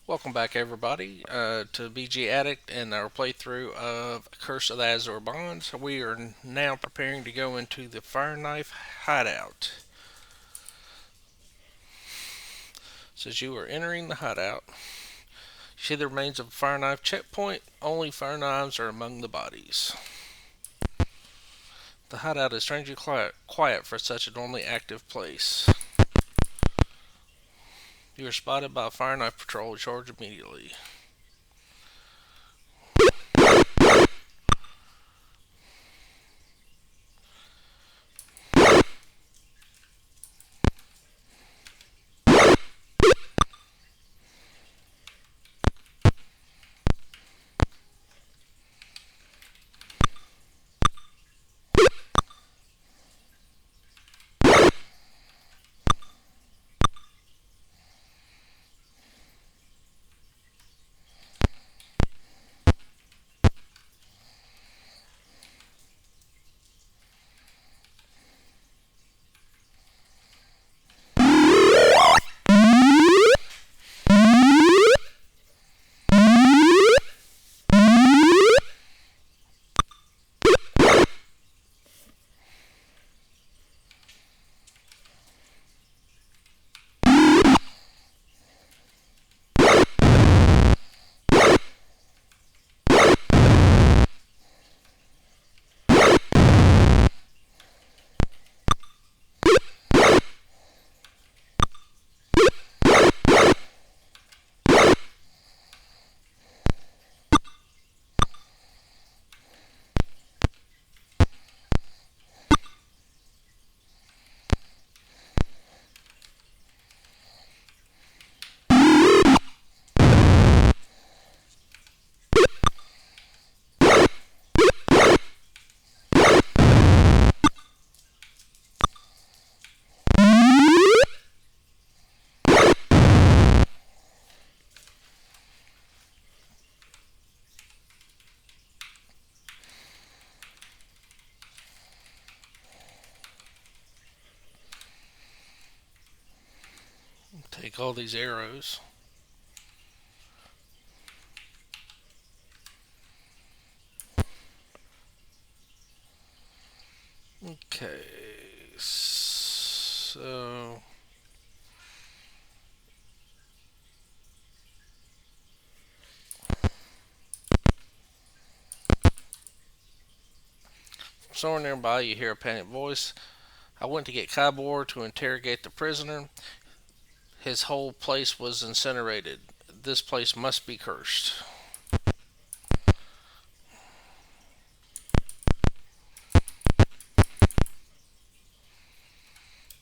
Welcome back, everybody, to BG Addict and our playthrough of Curse of the Azure Bonds. We are now preparing to go into the Fire Knife Hideout. Says you are entering the hideout. You see the remains of a fire knife checkpoint. Only fire knives are among the bodies. The hideout is strangely quiet for such a normally active place. You are spotted by a fire knife patrol. Charge immediately. Take all these arrows. Okay, so somewhere nearby you hear a panicked voice. I went to get Kybor to interrogate the prisoner. His whole place was incinerated. This place must be cursed.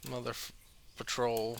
Mother patrol.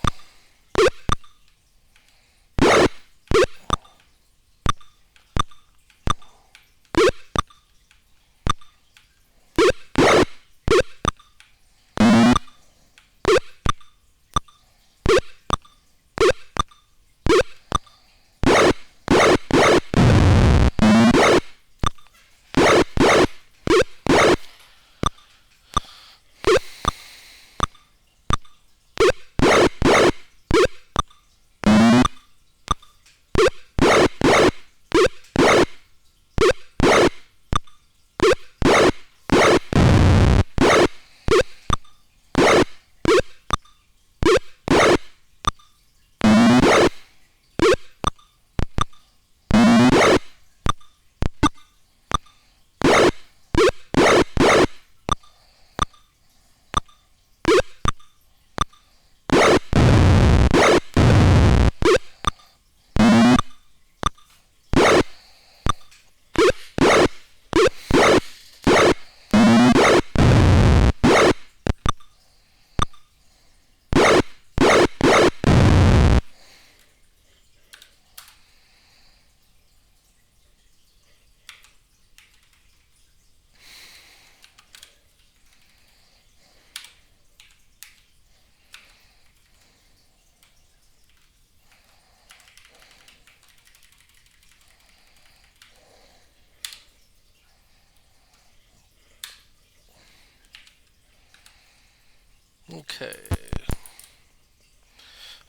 Okay.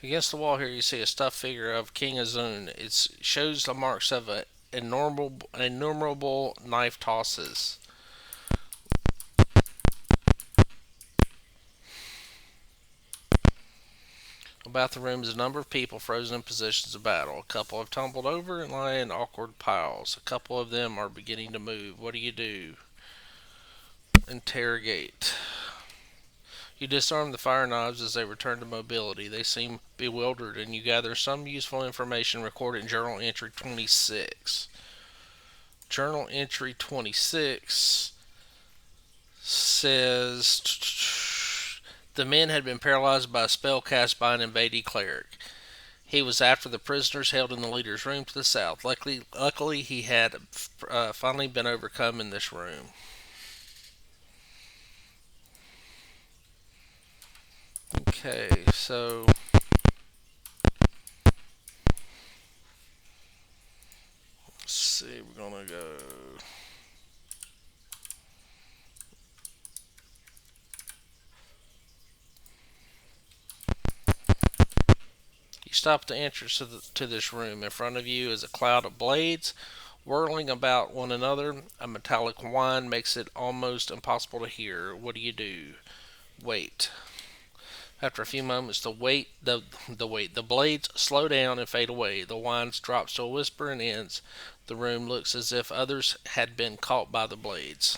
Against the wall here, you see a stuffed figure of King Azun. It shows the marks of innumerable knife tosses. About the room is a number of people frozen in positions of battle. A couple have tumbled over and lie in awkward piles. A couple of them are beginning to move. What do you do? Interrogate. You disarm the fire knives as they return to mobility. They seem bewildered, and you gather some useful information recorded in Journal Entry 26. Journal Entry 26 says the men had been paralyzed by a spell cast by an invading cleric. He was after the prisoners held in the leader's room to the south. Luckily he had finally been overcome in this room. Okay, so let's see. We're gonna go. You stop at the entrance to this room. In front of you is a cloud of blades whirling about one another. A metallic whine makes it almost impossible to hear. What do you do? Wait. After a few moments, the blades slow down and fade away. The whine drops to a whisper and ends. The room looks as if others had been caught by the blades.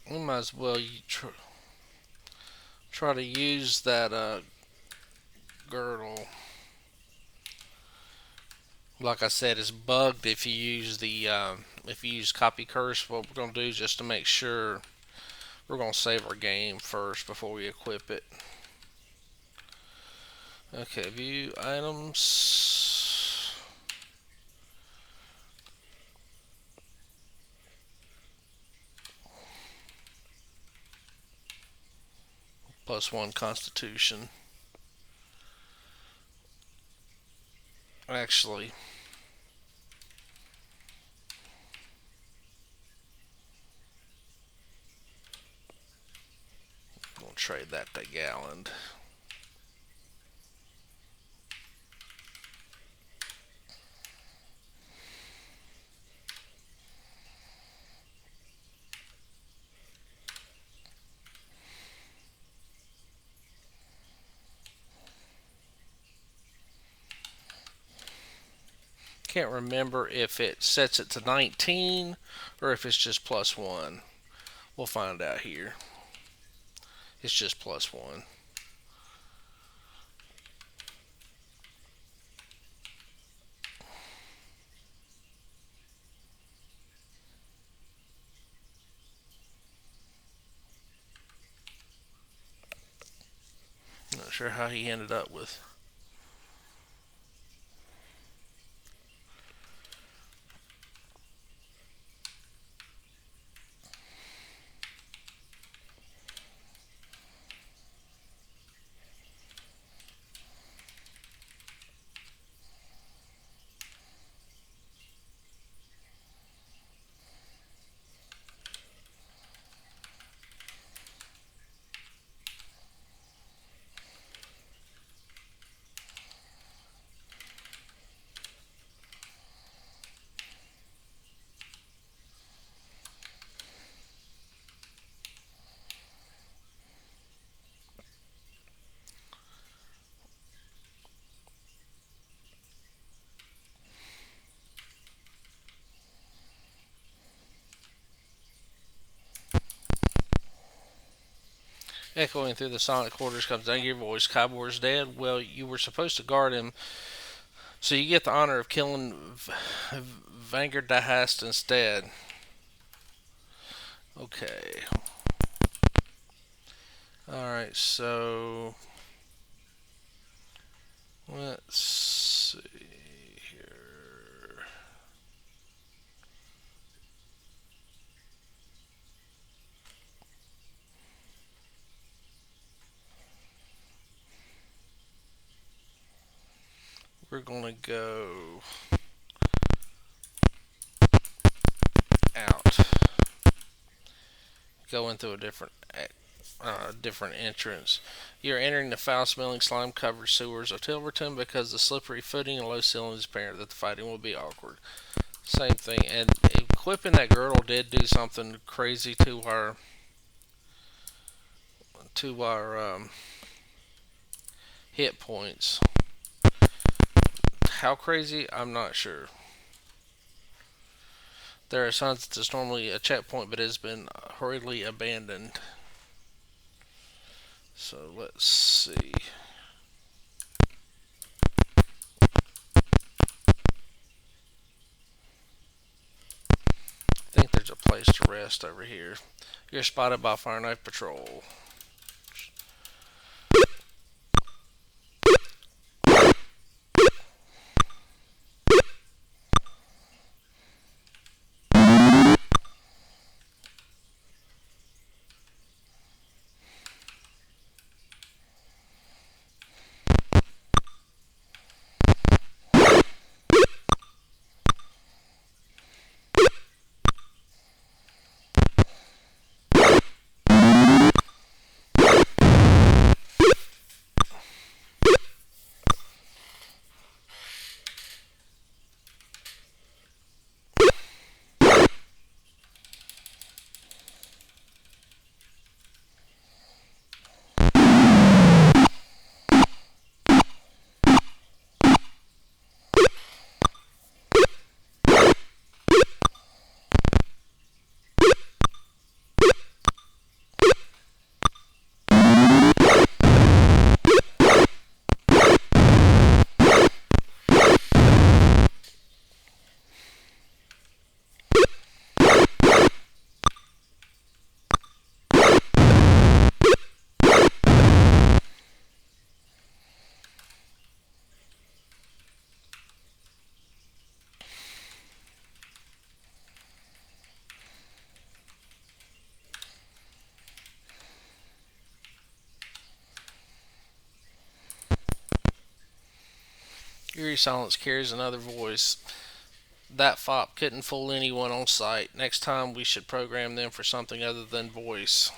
We might as well try to use that girdle. Like I said, it's bugged if you use copy curse. What we're gonna do is just to make sure we're gonna save our game first before we equip it. Okay, view items. +1 constitution. Actually, we'll trade that to Galland. Can't remember if it sets it to 19 or if it's just +1. We'll find out here. It's just +1. sure how he ended up with. Echoing through the silent quarters comes an angry voice. Kybor's dead. Well, you were supposed to guard him, so you get the honor of killing Vangerdahast instead. Okay. Alright, so let's see here. We're gonna go out. Go into a different entrance. You're entering the foul-smelling, slime-covered sewers of Tilverton because the slippery footing and low ceiling is apparent that the fighting will be awkward. Same thing, and equipping that girdle did do something crazy to our hit points. How crazy? I'm not sure. There are signs that there's normally a checkpoint, but it has been hurriedly abandoned. So let's see. I think there's a place to rest over here. You're spotted by Fire Knife Patrol. Eerie silence carries another voice. That fop couldn't fool anyone on sight. Next time we should program them for something other than voice.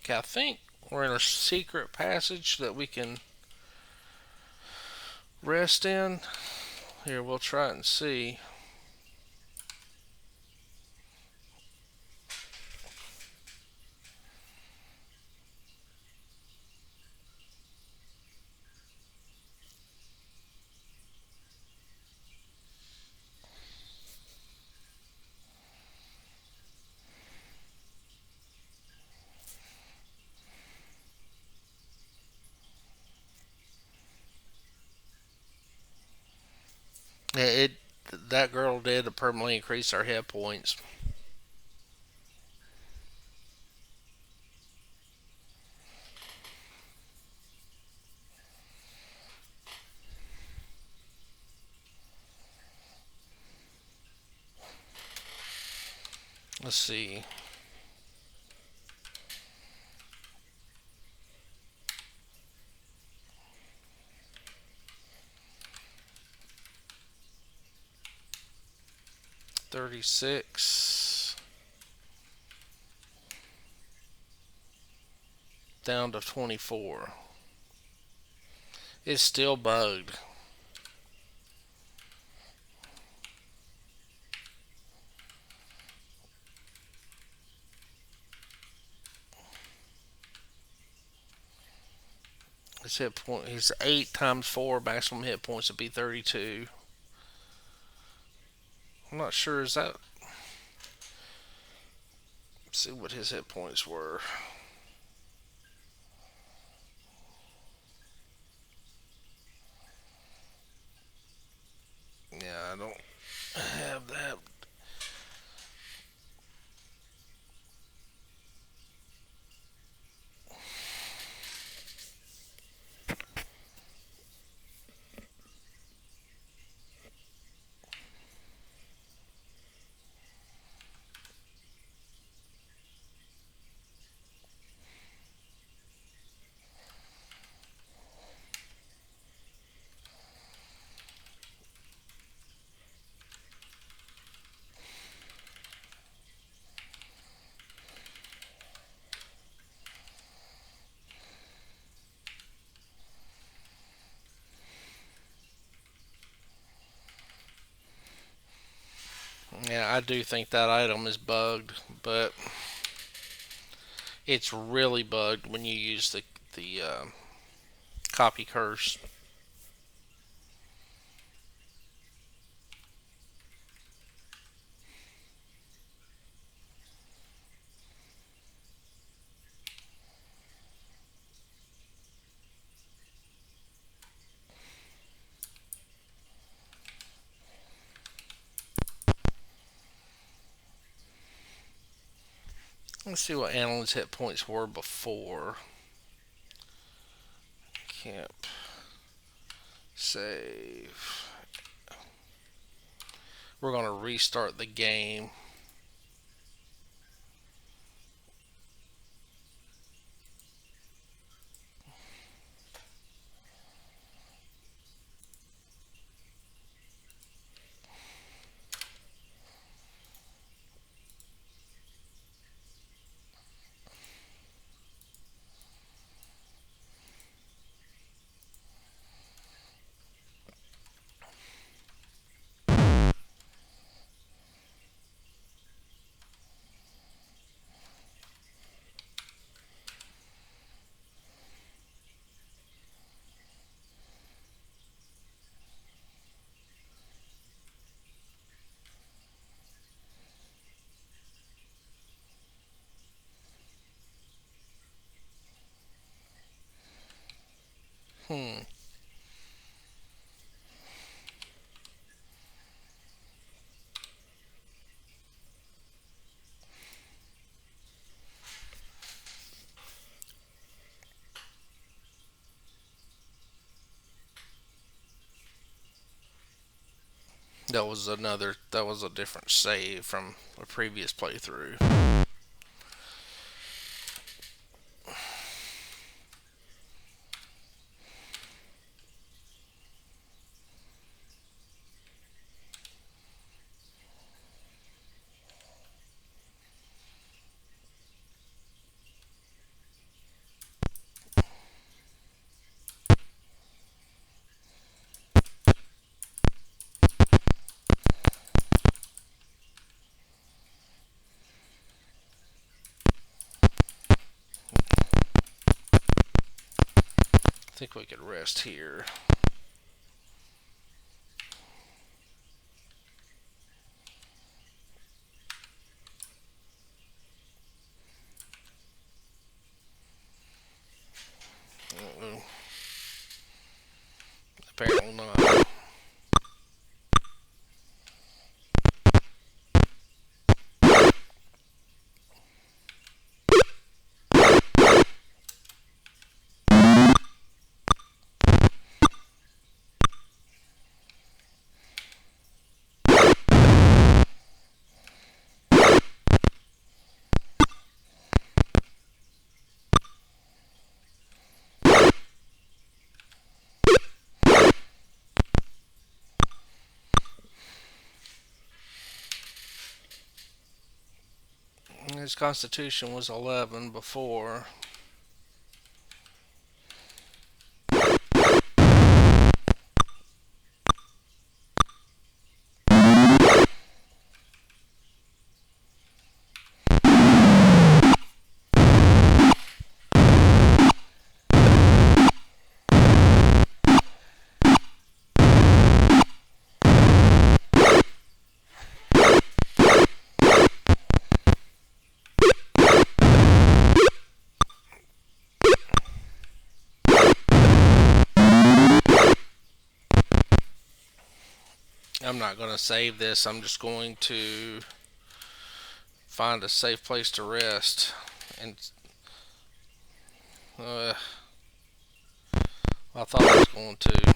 Okay, I think we're in a secret passage that we can rest in. Here, we'll try it and see. It that girl did permanently increase our hit points. Let's see. $36 down to 24. It's still bugged. His hit point. He's 8 times 4 maximum hit points would be 32. I'm not sure. Is that? Let's see what his hit points were. Yeah, I don't have that. Yeah, I do think that item is bugged, but it's really bugged when you use the copy curse. Let's see what Anneline's hit points were before. Camp. Save. We're going to restart the game. Hmm. That was a different save from a previous playthrough. I think we could rest here. Apparently not. His constitution was 11 before. I'm not going to save this. I'm just going to find a safe place to rest. And I thought I was going to.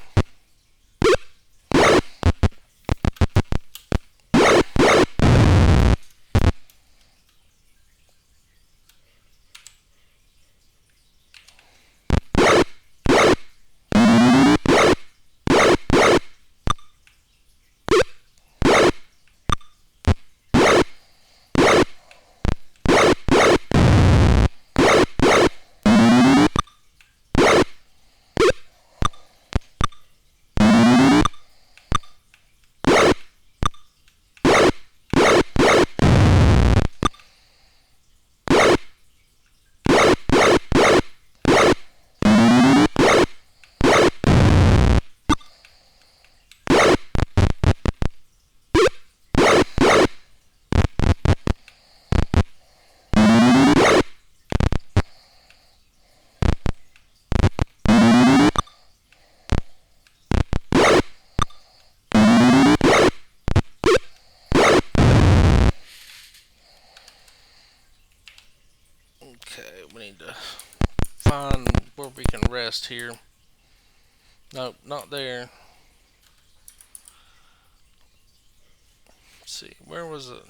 Okay, we need to find where we can rest here. Nope, not there. Let's see, where was it?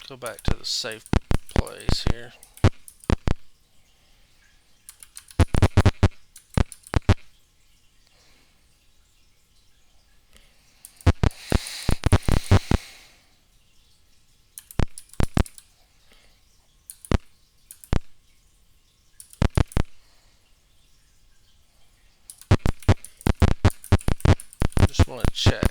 Go back to the safe place here. Just want to check.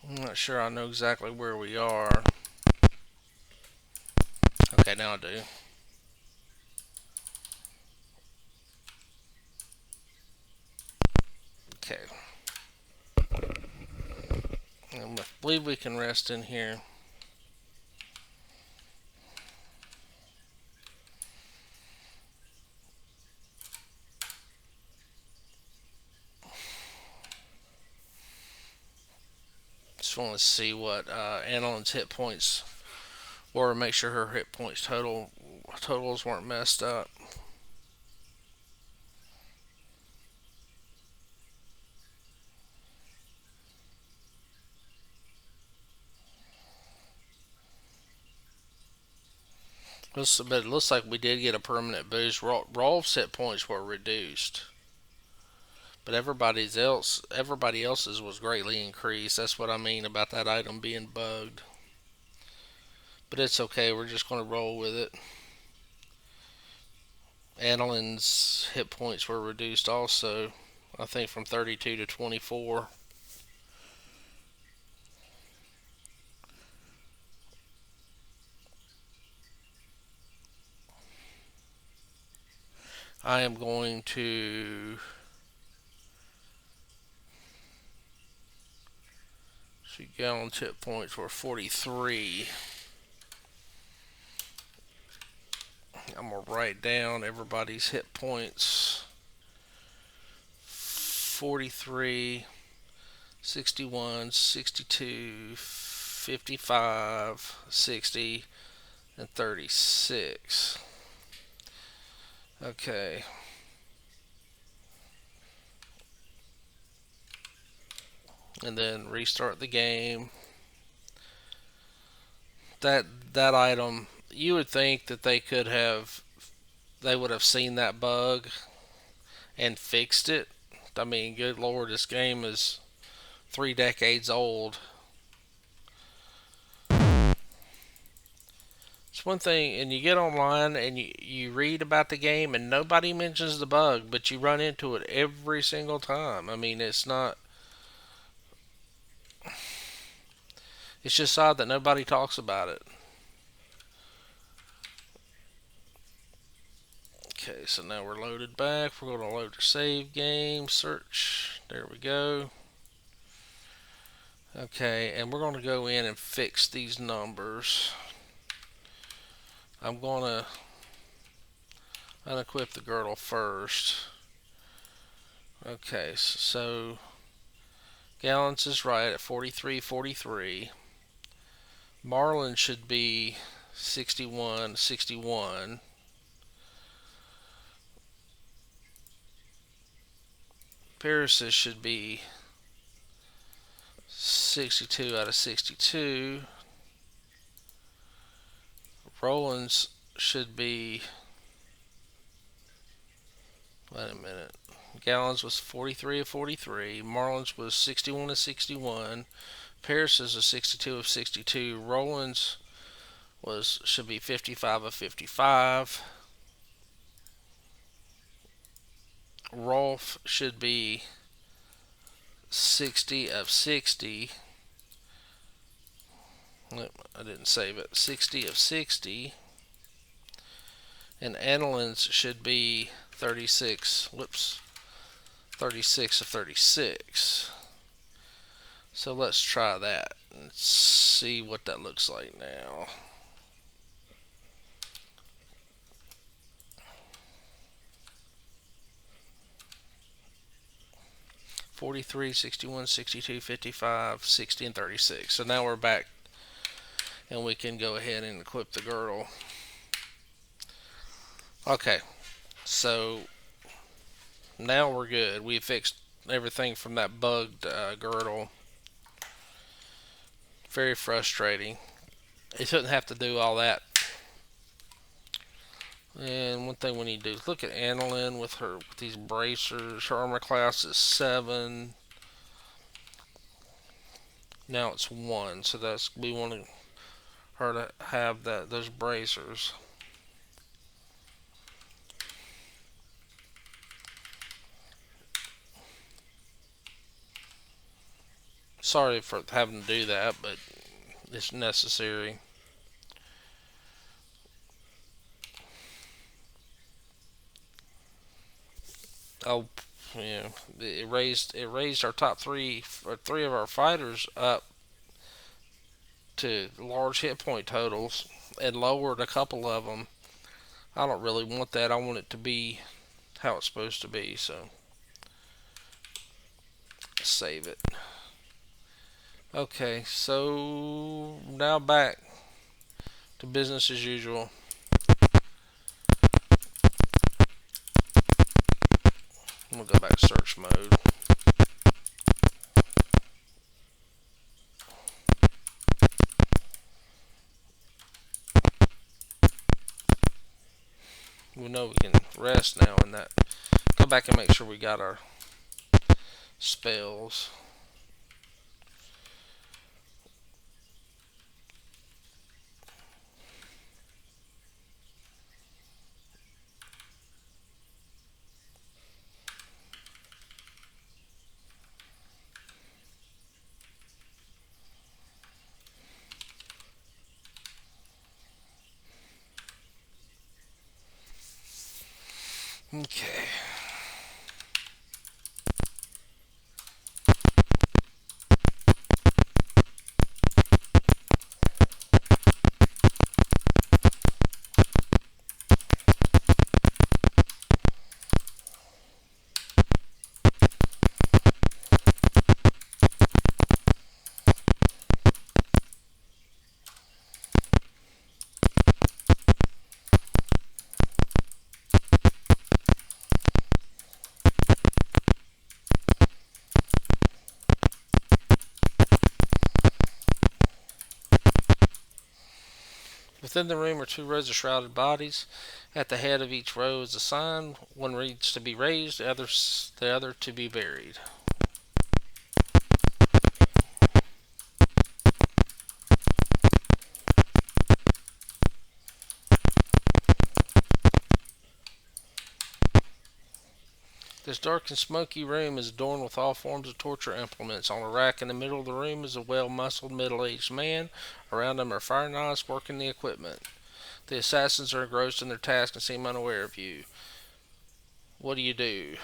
I'm not sure I know exactly where we are. Okay, now I do. Okay. I believe we can rest in here. Just want to see what Annalyn's hit points were. Make sure her hit points totals weren't messed up. But it looks like we did get a permanent boost. Rolf's hit points were reduced, but everybody else's was greatly increased. That's what I mean about that item being bugged. But it's okay. We're just going to roll with it. Annalyn's hit points were reduced also. I think from 32 to 24. I am going to see Gallon's hit points were 43. I'm going to write down everybody's hit points 43, 61, 62, 55, 60, and 36. Okay. And then restart the game. That item, you would think that they would have seen that bug and fixed it. I mean, good lord, this game is 3 decades old. It's one thing, and you get online and you read about the game and nobody mentions the bug, but you run into it every single time. I mean, it's just odd that nobody talks about it. Okay, so now we're loaded back. We're going to load the save game, search. There we go. Okay, and we're going to go in and fix these numbers. I'm going to unequip the girdle first. Okay, so gallons is right at 43.43. Marlin should be 61.61. Paris should be 62 out of 62. Roland's should be, wait a minute. Gallons was 43 of 43. Marlin's was 61 of 61. Paris's was 62 of 62. Roland's should be 55 of 55. Rolf should be 60 of 60. Nope, I didn't save it. 60 of 60. And Annalyn's should be 36. Whoops. 36 of 36. So let's try that and see what that looks like now. $43, $61, $62, $55, $60, and $36. So now we're back and we can go ahead and equip the girdle. Okay, so now we're good. We fixed everything from that bugged girdle. Very frustrating. It shouldn't have to do all that. And one thing we need to do is look at Annalyn with these bracers. Her armor class is 7. Now it's 1, so we want her to have those bracers. Sorry for having to do that, but it's necessary. Oh, yeah, it raised our top three of our fighters up to large hit point totals and lowered a couple of them. I don't really want that. I want it to be how it's supposed to be, so save it. Okay, so now back to business as usual. I'm gonna go back to search mode. We know we can rest now and that. Go back and make sure we got our spells. Okay. Within the room are two rows of shrouded bodies. At the head of each row is a sign. One reads to be raised, the other to be buried. This dark and smoky room is adorned with all forms of torture implements. On a rack in the middle of the room is a well-muscled middle-aged man. Around him are fire knives working the equipment. The assassins are engrossed in their task and seem unaware of you. What do you do?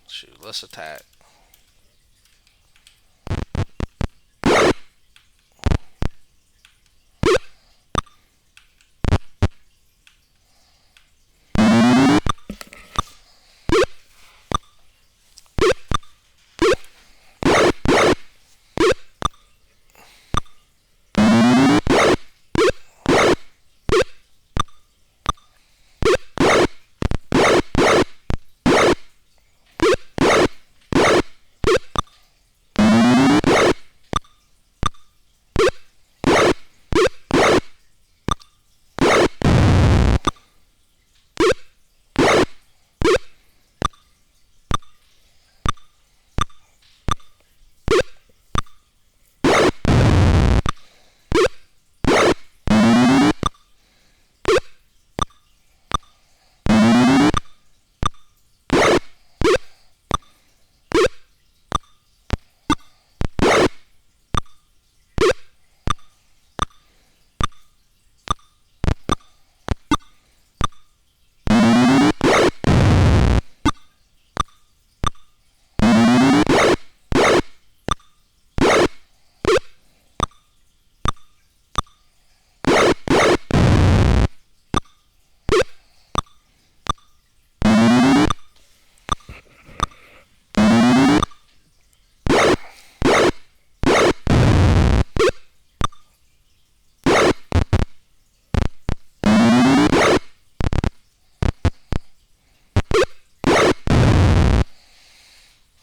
Shoot, let's attack.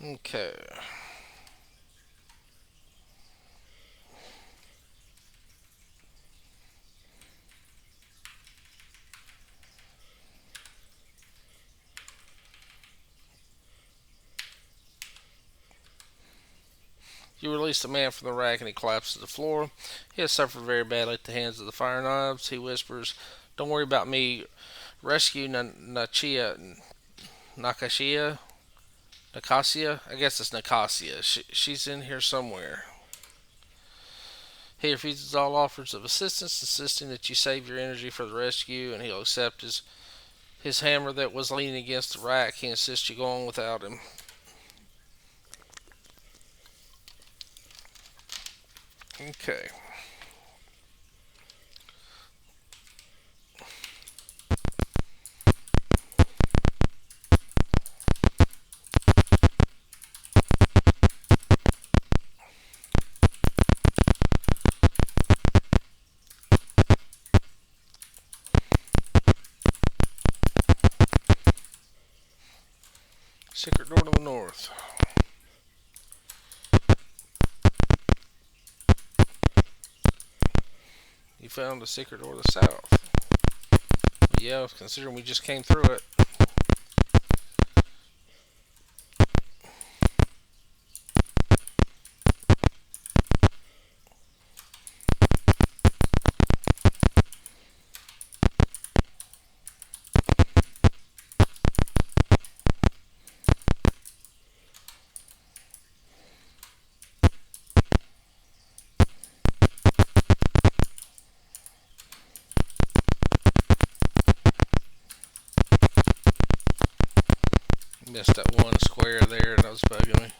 Okay. You release the man from the rack and he collapses to the floor. He has suffered very badly at the hands of the fire knives. He whispers, "Don't worry about me. Rescue Nakashia? Nakasia? I guess it's Nakasia. She's in here somewhere." He refuses all offers of assistance, insisting that you save your energy for the rescue, and he'll accept his hammer that was leaning against the rack. He insists you go on without him. Okay. Secret door to the north. You found a secret door to the south. Yeah, considering we just came through it. Missed that one square there, that was bugging me.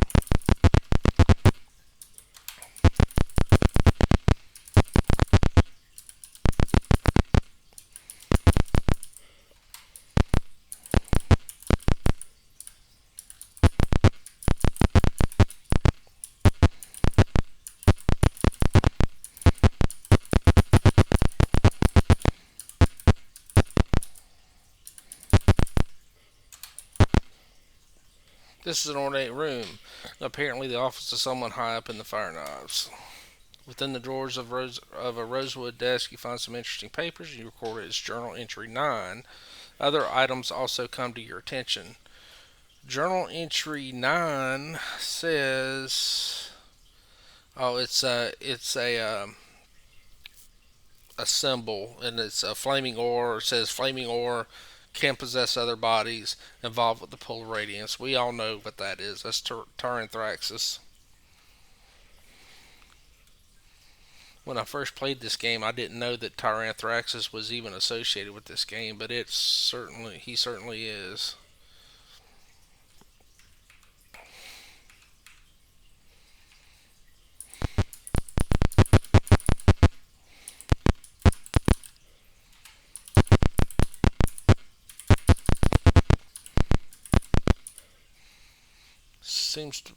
This is an ornate room. Apparently the office of someone high up in the fire knives. Within the drawers of a rosewood desk, you find some interesting papers, and you record it as Journal Entry 9. Other items also come to your attention. Journal Entry 9 says, oh, a symbol, and it's a flaming ore. It says flaming ore can possess other bodies involved with the polar radiance. We all know what that is. That's Taranthraxis. When I first played this game, I didn't know that Tyranthraxis was even associated with this game, but he certainly is.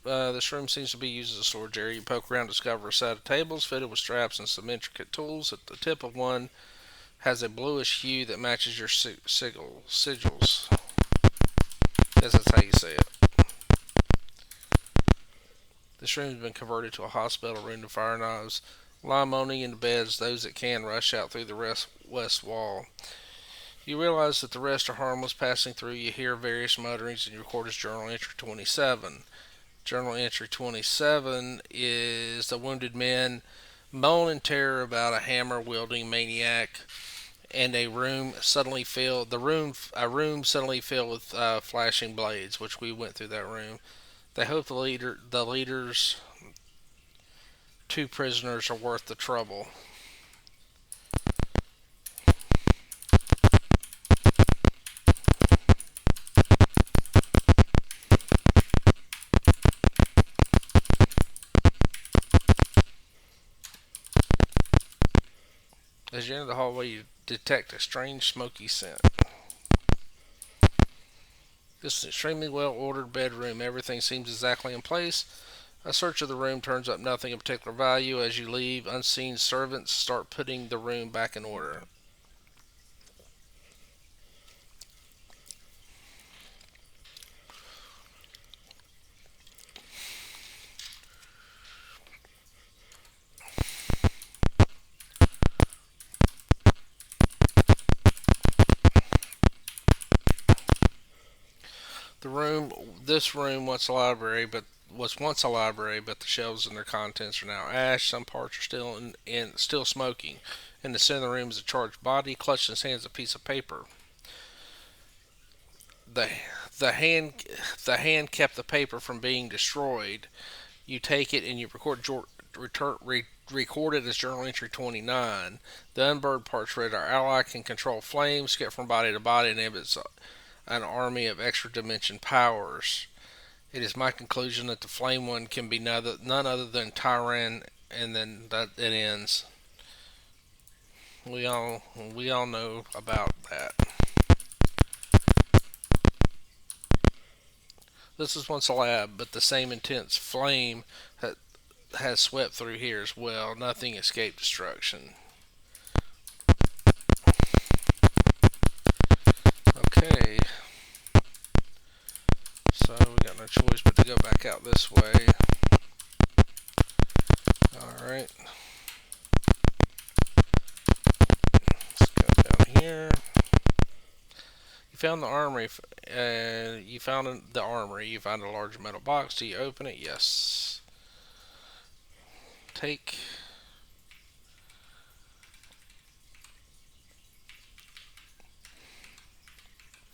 This room seems to be used as a storage area. You poke around, discover a set of tables fitted with straps and some intricate tools. At the tip of one has a bluish hue that matches your sigils. Guess that's how you say it. This room has been converted to a hospital room to fire knives. Lie moaning in the beds. Those that can rush out through the west wall. You realize that the rest are harmless. Passing through, you hear various mutterings, and you record as Journal Entry 27. Journal Entry 27 is the wounded men moan in terror about a hammer-wielding maniac, and a room suddenly filled with flashing blades, which we went through that room. They hope the leader's two prisoners are worth the trouble. As you enter the hallway, you detect a strange smoky scent. This is an extremely well ordered bedroom. Everything seems exactly in place. A search of the room turns up nothing of particular value. As you leave, unseen servants start putting the room back in order. This room was once a library, but the shelves and their contents are now ash. Some parts are still smoking. In the center of the room is a charged body. Clutched in his hands, a piece of paper. The the hand the hand kept the paper from being destroyed. You take it and you record it as Journal Entry 29. The unburned parts read, "Our ally can control flames, get from body to body, and inhibits an army of extra dimension powers. It is my conclusion that the flame one can be none other than Tyran," and then it ends. We all know about that. This is once a lab, but the same intense flame has swept through here as well. Nothing escaped destruction. Okay, so we got no choice but to go back out this way. Alright, let's go down here. You found the armory. You found the armory. You find a large metal box. Do you open it? Yes. Take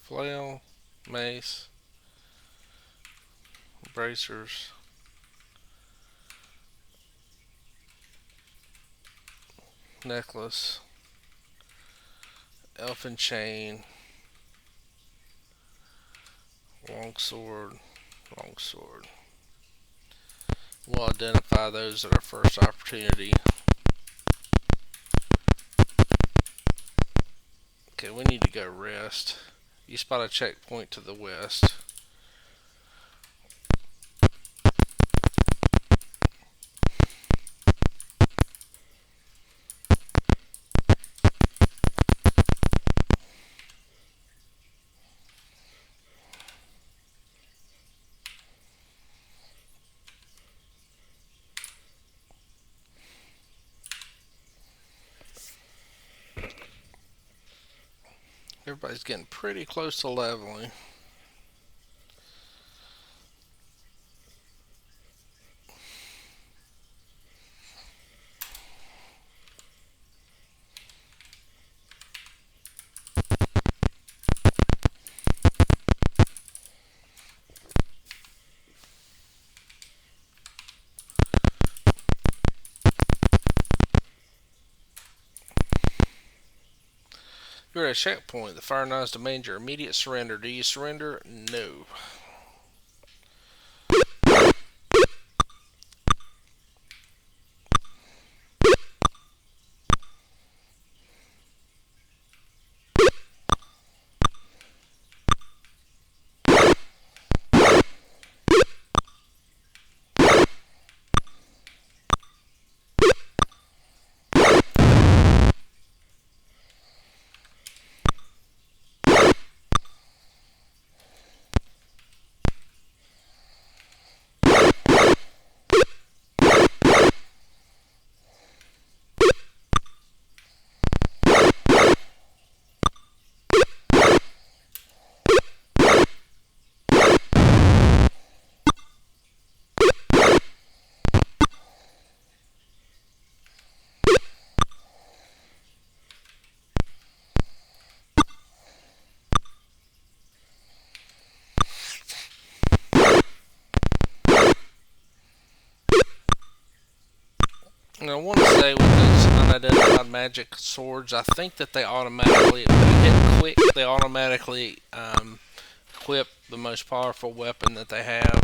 flail, mace, bracers, necklace, elfin chain, longsword, longsword. We'll identify those at our first opportunity. Okay, we need to go rest. You spot a checkpoint to the west. Everybody's getting pretty close to leveling. You're at a checkpoint. The Fire Nines demand your immediate surrender. Do you surrender? No. And I want to say with those unidentified magic swords, I think that they automatically, when you hit quick, they automatically equip the most powerful weapon that they have.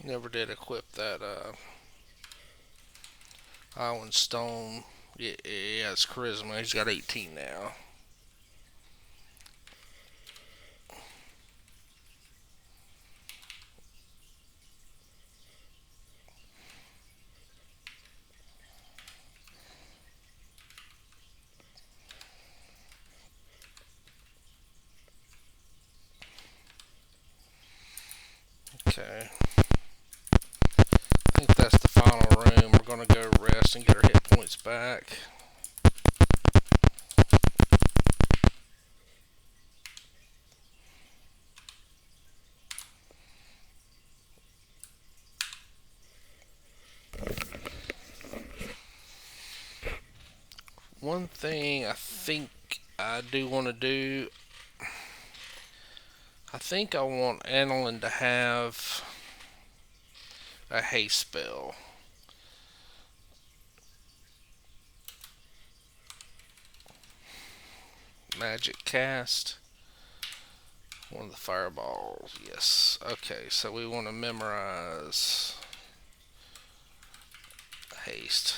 Never did equip that Island Stone. Yeah, it's Charisma. He's got 18 now. Okay. I think that's the final room. We're going to go rest and get our hit points back. One thing I think I do want to do, I think I want Annalyn to have a haste spell. Magic cast. One of the fireballs. Yes. Okay, so we want to memorize haste.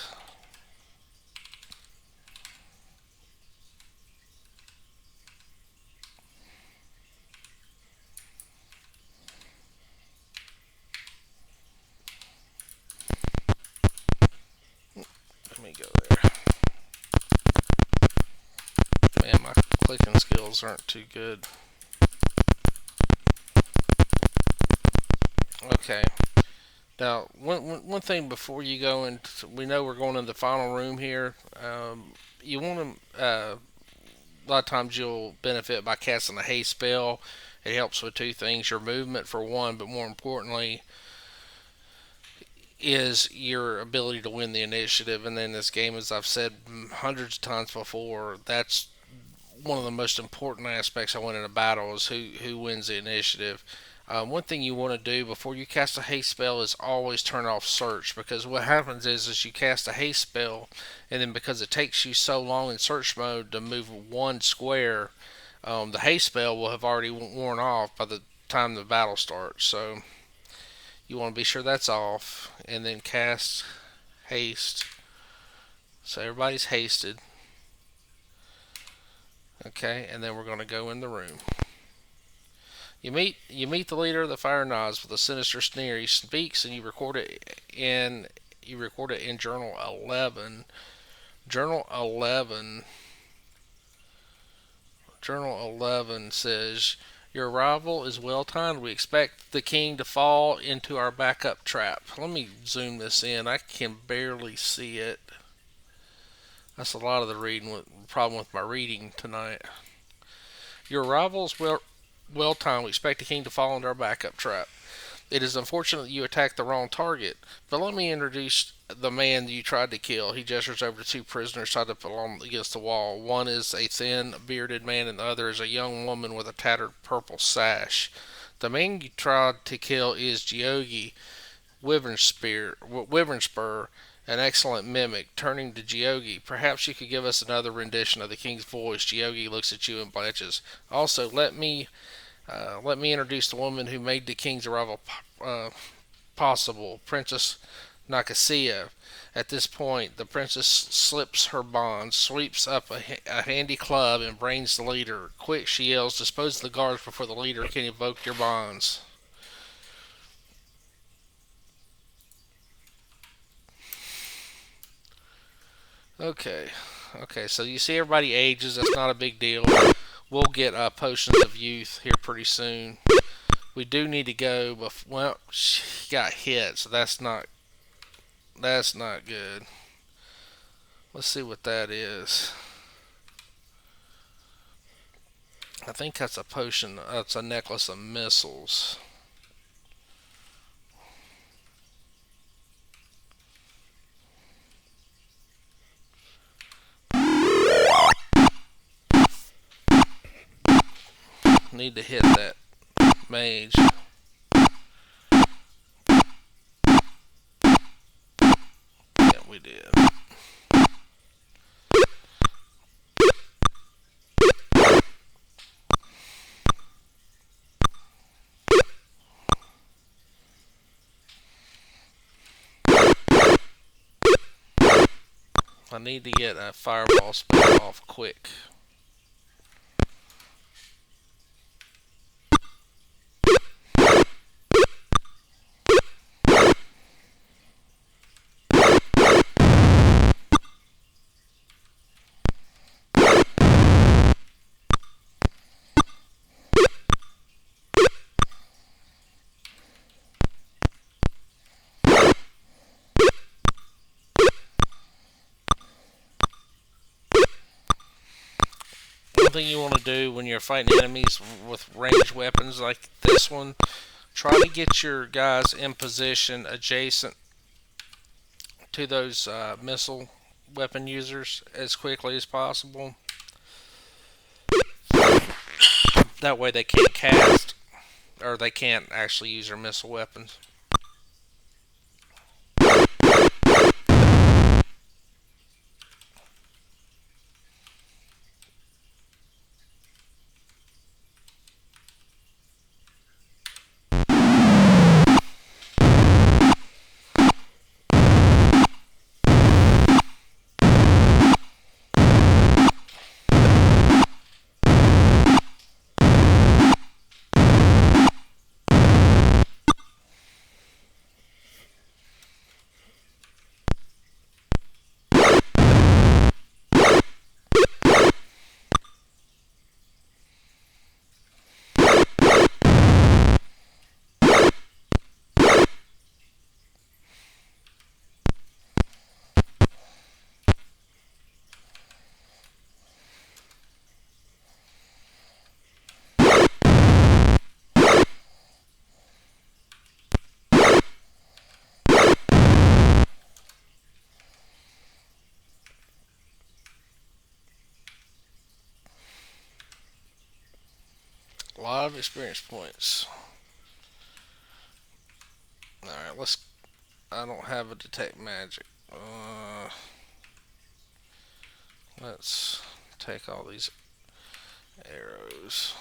Let me go there. Man, my clicking skills aren't too good. Okay. Now, one thing before you go into, we know we're going into the final room here. You want to, a lot of times you'll benefit by casting a haste spell. It helps with two things: your movement for one, but more importantly, is your ability to win the initiative. And then this game, as I've said hundreds of times before, that's one of the most important aspects I win in a battle is who wins the initiative. One thing you want to do before you cast a haste spell is always turn off search, because what happens is you cast a haste spell, and then because it takes you so long in search mode to move one square, the haste spell will have already worn off by the time the battle starts. So you want to be sure that's off, and then cast haste. So everybody's hasted. Okay, and then we're going to go in the room. You meet the leader of the Fire Nods with a sinister sneer. He speaks, and you record it in Journal 11. Journal 11. Journal 11 says, "Your arrival is well timed. We expect the king to fall into our backup trap." Let me zoom this in. I can barely see it. That's a lot of the problem with my reading tonight. Your arrival is well timed. We expect the king to fall into our backup trap. It is unfortunate that you attacked the wrong target, but let me introduce the man you tried to kill. He gestures over to two prisoners tied up along against the wall. One is a thin, bearded man, and the other is a young woman with a tattered purple sash. The man you tried to kill is Geogi Wyvernspur, an excellent mimic. Turning to Geogi, "Perhaps you could give us another rendition of the king's voice." Geogi looks at you and blanches. "Also, let me introduce the woman who made the king's arrival possible, Princess Nicosia." At this point, the princess slips her bonds, sweeps up a handy club, and brains the leader. "Quick," she yells, "dispose of the guards before the leader can invoke your bonds." Okay, so you see everybody ages. That's not a big deal. We'll get potions of youth here pretty soon. We do need to go, but well, she got hit, so that's not good. Let's see what that is. I think that's a potion. That's a necklace of missiles. Need to hit that mage. Yeah, we did. I need to get a fireball spell off quick. One thing you want to do when you're fighting enemies with ranged weapons like this one, try to get your guys in position adjacent to those missile weapon users as quickly as possible. That way they can't cast, or they can't actually use their missile weapons. lot of experience points. Alright, let's. I don't have a detect magic. Let's take all these arrows.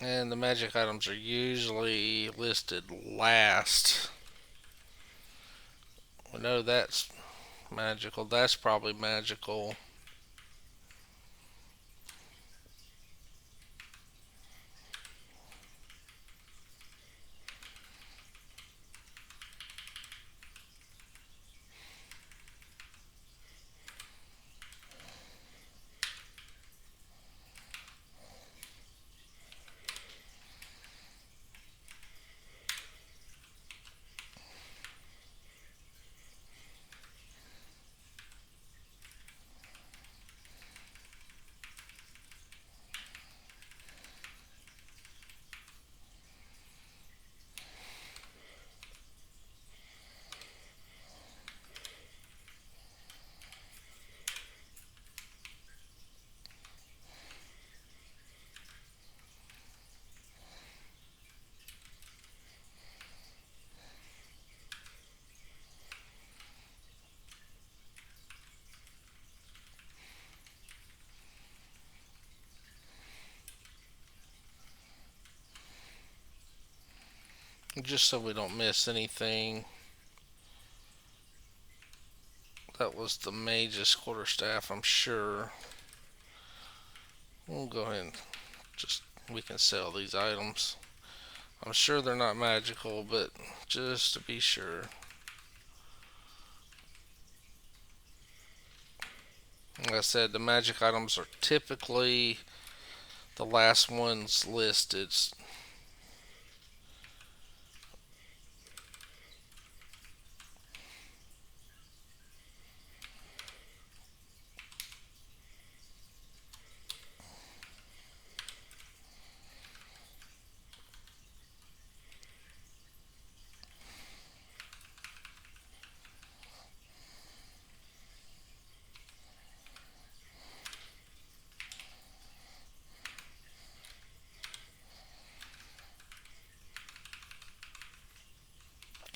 And the magic items are usually listed last. We know that's magical. That's probably magical. Just so we don't miss anything. That was the mage's quarterstaff, I'm sure. We'll go ahead and just, we can sell these items. I'm sure they're not magical, but just to be sure. Like I said, the magic items are typically the last ones listed.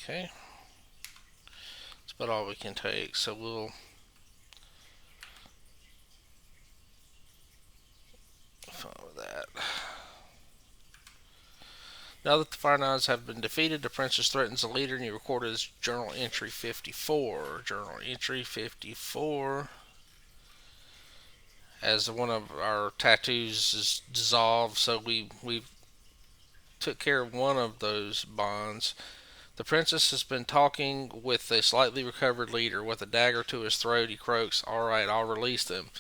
Okay. That's about all we can take, so we'll follow that. Now that the Fire Knights have been defeated, the princess threatens the leader, and you record as Journal Entry 54. Journal Entry 54. As one of our tattoos is dissolved, so we took care of one of those bonds. The princess has been talking with a slightly recovered leader. With a dagger to his throat, he croaks, "All right, I'll release them."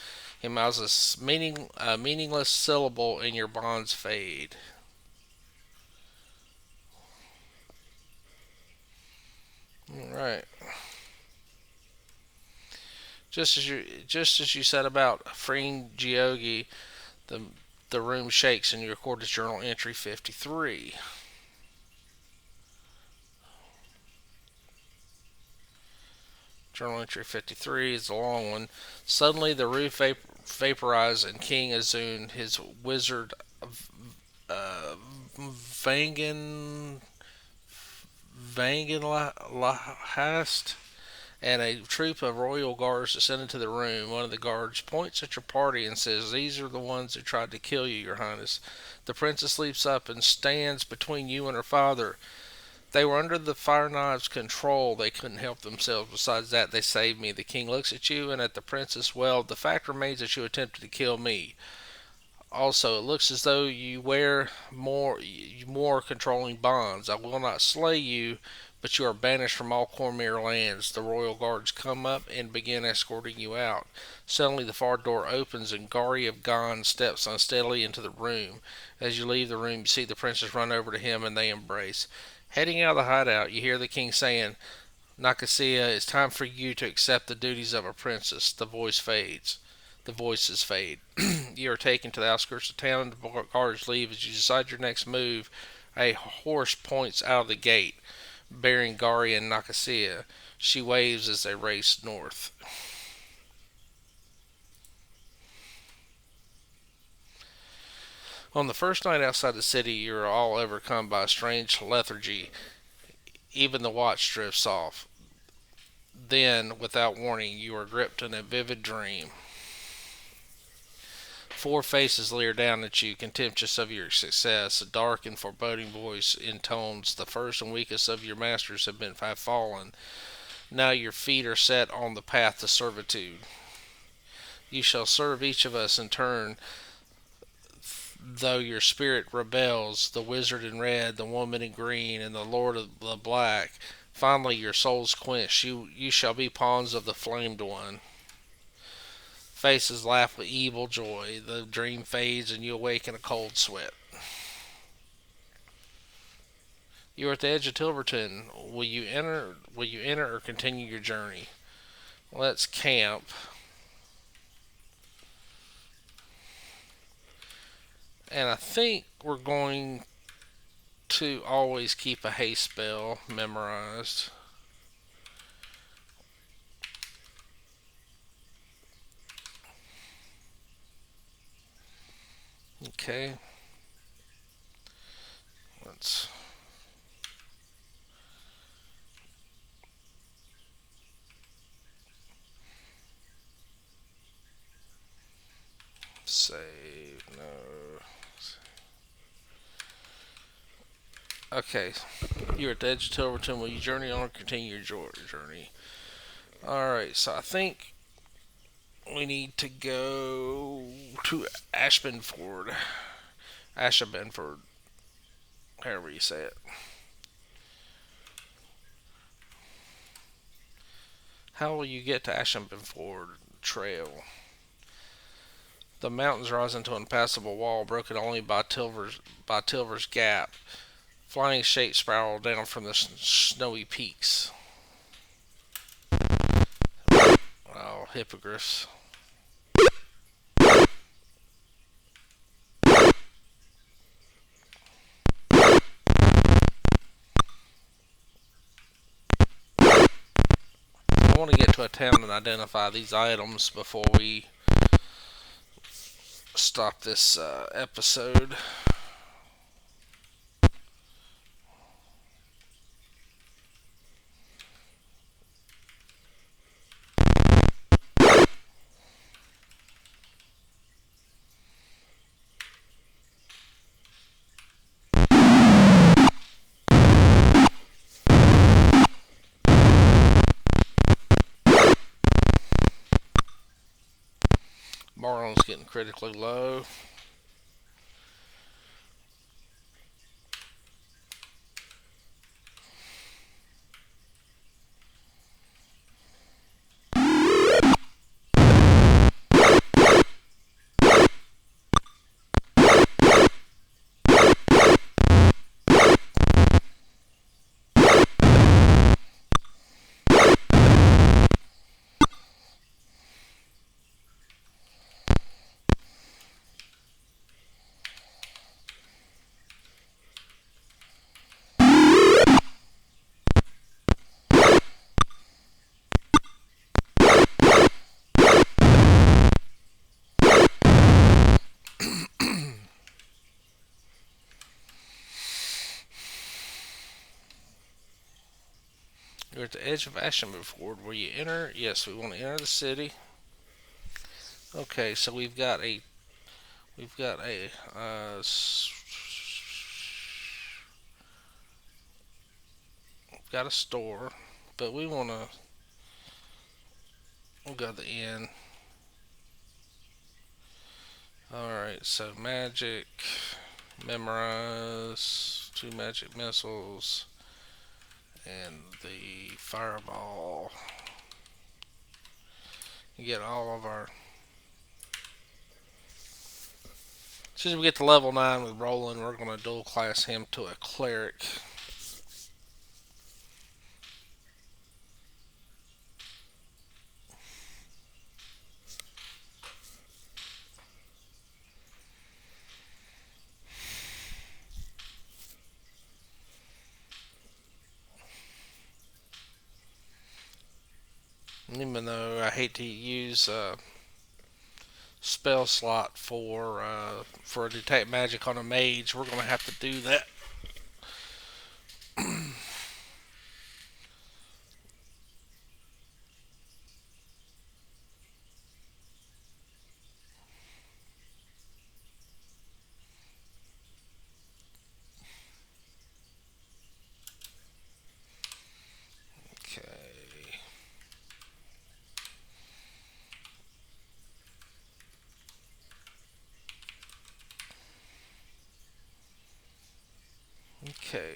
He mouths a meaningless syllable, and your bonds fade. All right. Just as you said about freeing Geogi, the the room shakes, and you record as Journal Entry 53. Journal Entry 53 is a long one. Suddenly, the roof vaporized, and King Azun, his wizard uh, Vangan Vanganlahast, and a troop of royal guards descend into the room. One of the guards points at your party and says, "These are the ones who tried to kill you, your highness." The princess leaps up and stands between you and her father. "They were under the Fire Knight's control. They couldn't help themselves. Besides that, they saved me." The king looks at you and at the princess. "Well, the fact remains that you attempted to kill me. Also, it looks as though you wear more controlling bonds. I will not slay you, But you are banished from all Cormyr lands. The royal guards come up and begin escorting you out. Suddenly, the far door opens and Gari of Gon steps unsteadily into the room. As you leave the room, you see the princess run over to him and they embrace. Heading out of the hideout, you hear the king saying, Nicosia, it's time for you to accept the duties of a princess. The voice fades. The voices fade. You are taken to the outskirts of town and the guards leave. As you decide your next move, a horse points out of the gate, bearing Gari and Nicosia. She waves as they race north. On the first night outside the city, you are all overcome by a strange lethargy. Even the watch drifts off. Then, without warning, you are gripped in a vivid dream. Four faces leer down at you, contemptuous of your success. A dark and foreboding voice intones, "The first and weakest of your masters have fallen. Now your feet are set on the path to servitude. You shall serve each of us in turn, though your spirit rebels, the wizard in red, the woman in green, and the lord of the black. Finally, your souls quenched. You shall be pawns of the flamed one." Faces laugh with evil joy. The dream fades and you awake in a cold sweat. You are at the edge of Tilverton. Will you enter? Will you enter or continue your journey? Let's camp. And I think we're going to always keep a haste spell memorized. Okay. Let's save. No. Okay. You're at the edge of Tilverton. Will you journey on or continue your journey? Alright, so I think we need to go to Ashbenford. Ashabenford. However you say it. How will you get to Ashabenford Trail? The mountains rise into an impassable wall, broken only by Tilver's Gap. Flying shapes spiral down from the snowy peaks. Oh, hippogriffs. I want to get to a town and identify these items before we stop this episode. Marlon's getting critically low. You're at the edge of Ashenford. Will you enter? Yes, we want to enter the city. Okay, so we've got a store, but we'll go to the inn. Alright, so magic, memorize, 2 magic missiles, and the fireball. You get all of our. As soon as we get to level 9 with Roland, we're going to dual class him to a cleric. Even though I hate to use spell slot for detect magic on a mage, we're going to have to do that. Okay. Okay.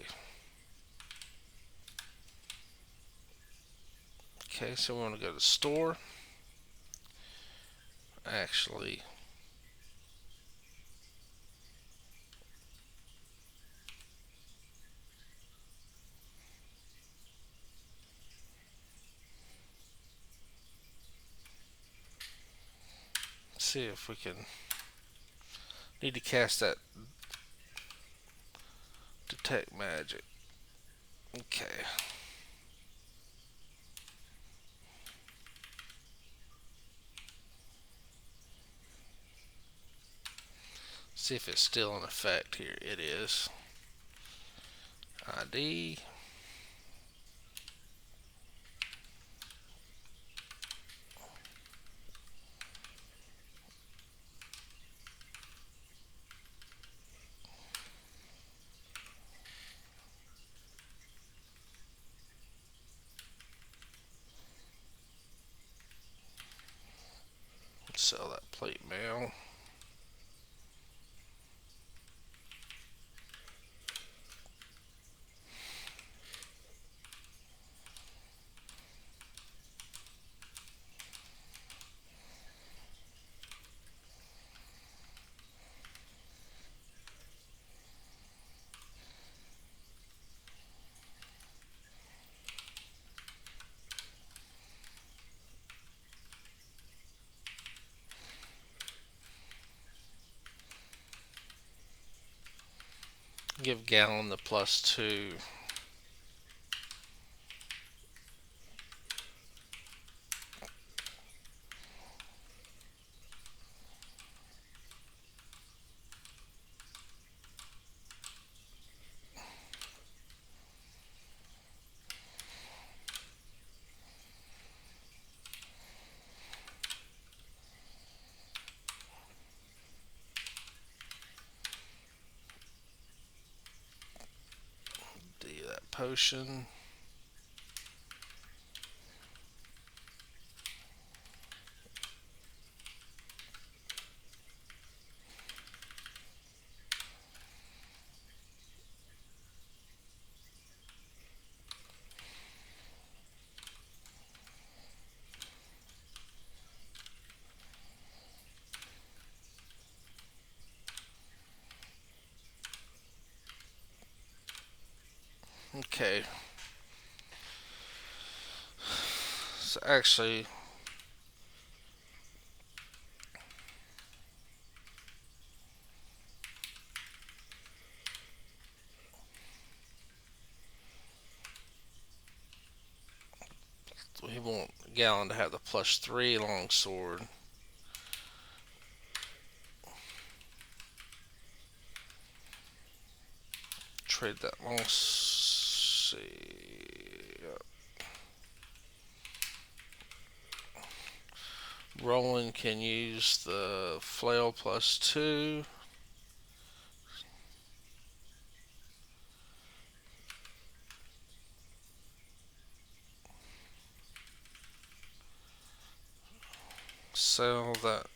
Okay, so we want to go to store. Actually, see if we can. Need to cast that detect magic. Okay. See if it's still in effect here. It is. ID. Sell that plate mail. Give Gallon the +2. Do that potion. Okay. So actually, we want Gallon to have the +3 longsword. Trade that long. See. Roland can use the flail +2. Sell that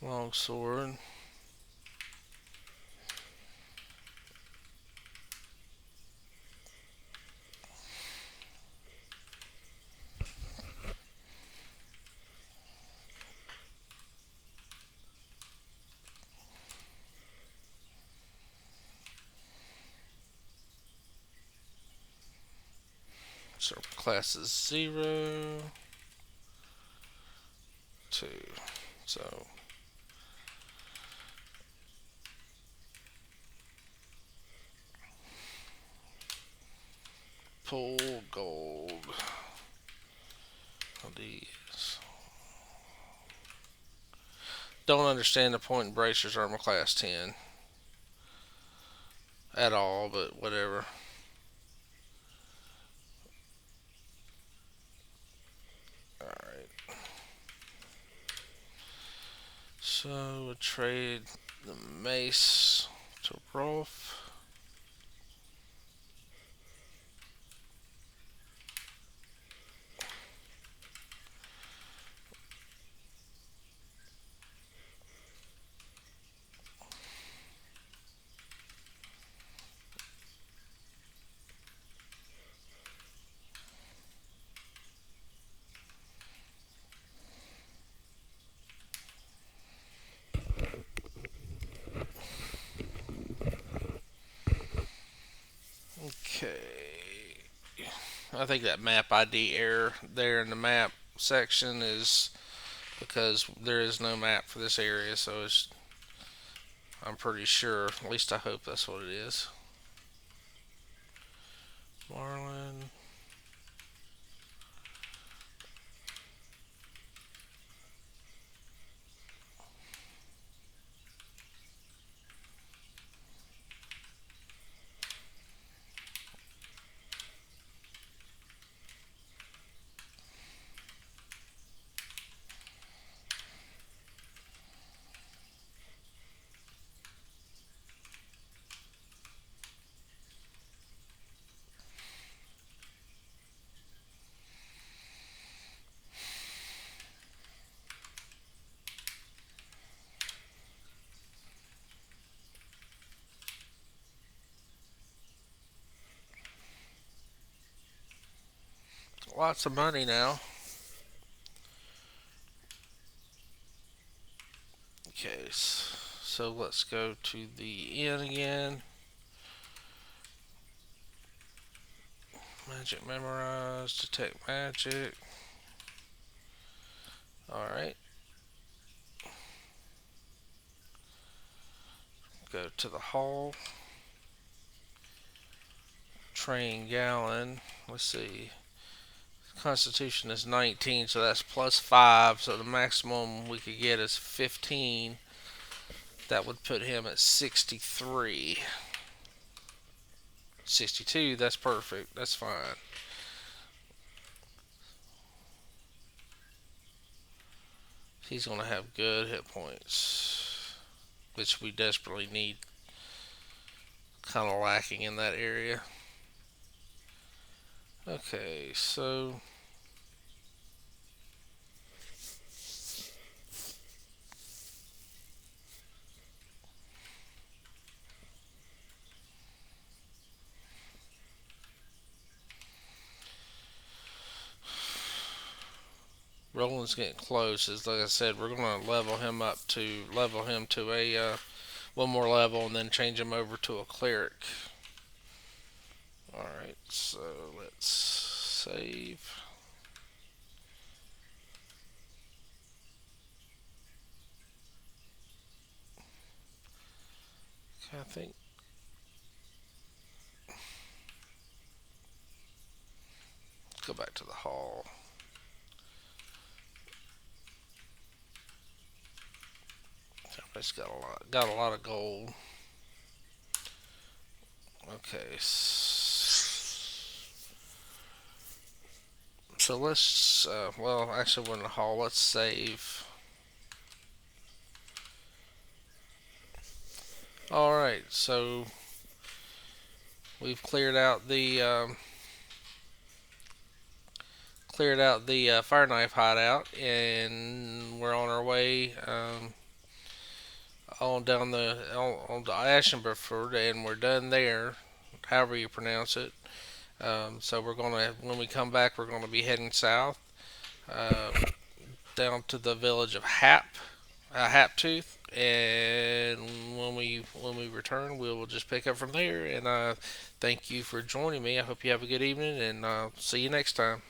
longsword. So class is 0, 2. So pull gold. LDS. Don't understand the point in bracers armor class 10 at all, but whatever. Alright. So we'll trade the mace to Rolf. Okay. I think that map ID error there in the map section is because there is no map for this area, so I'm pretty sure, at least I hope that's what it is. Marlin. Lots of money now. Okay, so let's go to the inn again. Magic memorize, detect magic. Alright. Go to the hall. Train gallon. Let's see. Constitution is 19, so that's plus 5. So the maximum we could get is 15. That would put him at 63. 62, that's perfect. That's fine. He's going to have good hit points, which we desperately need. Kind of lacking in that area. Okay, so Roland's getting close. As like I said, we're going to level him to a one more level, and then change him over to a cleric. All right, so let's save. Okay, I think. Let's go back to the hall. Everybody's got a lot of gold. Okay. So let's, well, actually, we're in the hall. Let's save. Alright, so we've cleared out the fire knife hideout, and we're on our way on down on to Ashenberford, and we're done there, however you pronounce it. So when we come back, we're gonna be heading south, uh, down to the village of Hap, Hap Tooth, and when we return, we'll just pick up from there. And thank you for joining me. I hope you have a good evening, and see you next time.